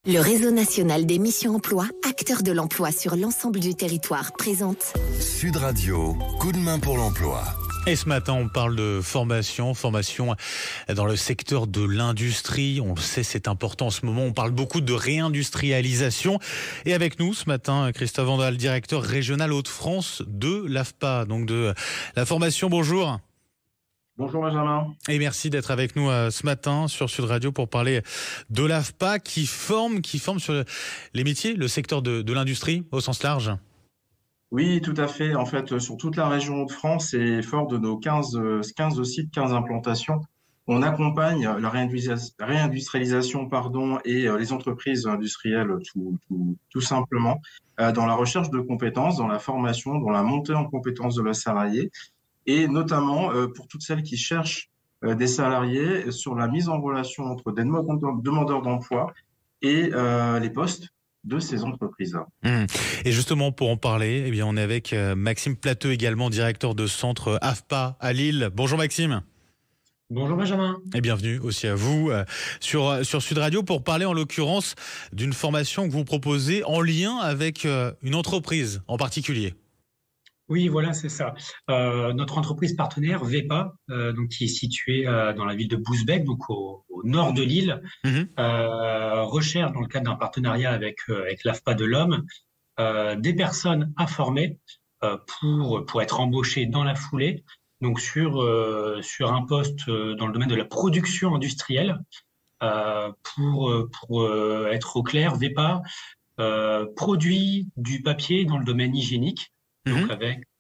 Le réseau national des missions emploi, acteur de l'emploi sur l'ensemble du territoire, présente Sud Radio, coup de main pour l'emploi. Et ce matin, on parle de formation dans le secteur de l'industrie. On le sait, c'est important en ce moment. On parle beaucoup de réindustrialisation. Et avec nous ce matin, Christophe Vandal, directeur régional Hauts-de-France de l'AFPA, donc de la formation. Bonjour. Bonjour Benjamin. Et merci d'être avec nous ce matin sur Sud Radio pour parler de l'AFPA qui forme sur les métiers, le secteur de l'industrie au sens large. Oui, tout à fait. En fait, sur toute la région Hauts-de-France et fort de nos 15 sites, 15 implantations, on accompagne la réindustrialisation et les entreprises industrielles tout simplement dans la recherche de compétences, dans la formation, dans la montée en compétences de leurs salariés et notamment pour toutes celles qui cherchent des salariés sur la mise en relation entre des demandeurs d'emploi et les postes de ces entreprises-là. Et justement, pour en parler, on est avec Maxime Plateux, également directeur de centre AFPA à Lille. Bonjour Maxime. Bonjour Benjamin. Et bienvenue aussi à vous sur Sud Radio pour parler en l'occurrence d'une formation que vous proposez en lien avec une entreprise en particulier. Oui, voilà, c'est ça. Notre entreprise partenaire VEPA, donc qui est située dans la ville de Bousbecque, donc au nord de Lille, recherche dans le cadre d'un partenariat avec l'AFPA de l'Homme des personnes à former pour être embauchées dans la foulée, donc sur un poste dans le domaine de la production industrielle. Pour être au clair, VEPA produit du papier dans le domaine hygiénique. Donc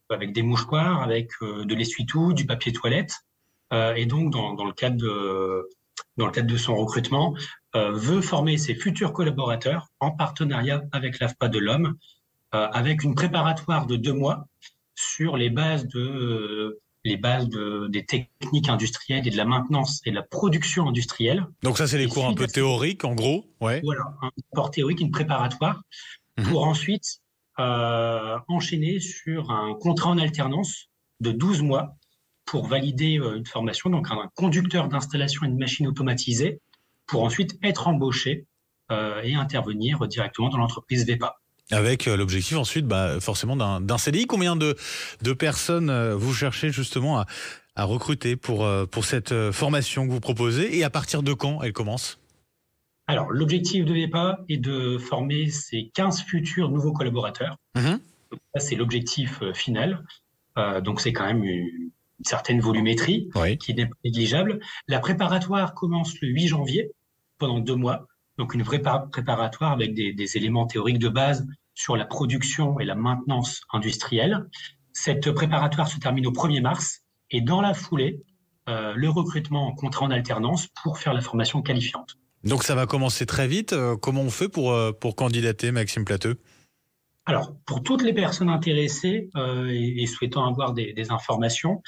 avec des mouchoirs, avec de l'essuie-tout, du papier toilette, et donc dans le cadre de son recrutement, veut former ses futurs collaborateurs en partenariat avec l'AFPA de l'Homme, avec une préparatoire de 2 mois sur les bases des techniques industrielles et de la maintenance et de la production industrielle. Donc ça, c'est les cours un peu théoriques, en gros. Ouais. Voilà, un cours théorique, une préparatoire, pour ensuite enchaîner sur un contrat en alternance de 12 mois pour valider une formation, donc un conducteur d'installation et de machine automatisée, pour ensuite être embauché et intervenir directement dans l'entreprise VEPA. Avec l'objectif ensuite forcément d'un CDI. Combien de personnes vous cherchez justement à recruter pour cette formation que vous proposez, et à partir de quand elle commence ? Alors, l'objectif de VEPA est de former ces 15 futurs nouveaux collaborateurs. Donc, ça, c'est l'objectif final. Donc, c'est quand même une certaine volumétrie qui n'est pas négligeable. La préparatoire commence le 8 janvier pendant 2 mois. Donc, une vraie préparatoire avec des éléments théoriques de base sur la production et la maintenance industrielle. Cette préparatoire se termine au 1er mars. Et dans la foulée, le recrutement en contrat en alternance pour faire la formation qualifiante. Donc ça va commencer très vite. Comment on fait pour candidater, Maxime Plateux ? Alors, pour toutes les personnes intéressées et souhaitant avoir des informations,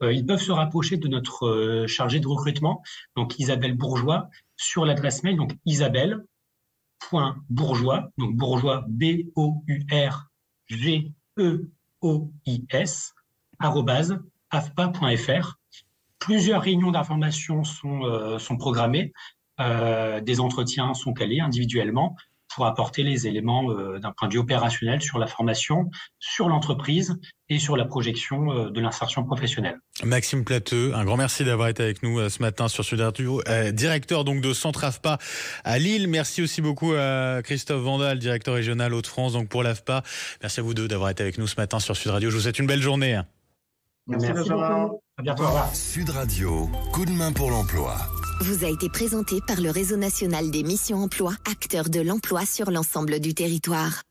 ils peuvent se rapprocher de notre chargée de recrutement, donc Isabelle Bourgeois, sur l'adresse mail, donc isabelle.bourgeois, donc bourgeois BOURGEOIS, @afpa.fr. Plusieurs réunions d'information sont programmées. Des entretiens sont calés individuellement pour apporter les éléments d'un point de vue opérationnel sur la formation, sur l'entreprise et sur la projection de l'insertion professionnelle. Maxime Plateux, un grand merci d'avoir été avec nous ce matin sur Sud Radio, directeur donc de Centre AFPA à Lille. Merci aussi beaucoup à Christophe Vandal, directeur régional Hauts-de-France donc pour l'AFPA. Merci à vous deux d'avoir été avec nous ce matin sur Sud Radio. Je vous souhaite une belle journée. Merci beaucoup. À bientôt. Au revoir. Sud Radio, coup de main pour l'emploi. Vous a été présenté par le réseau national des missions emploi, acteur de l'emploi sur l'ensemble du territoire.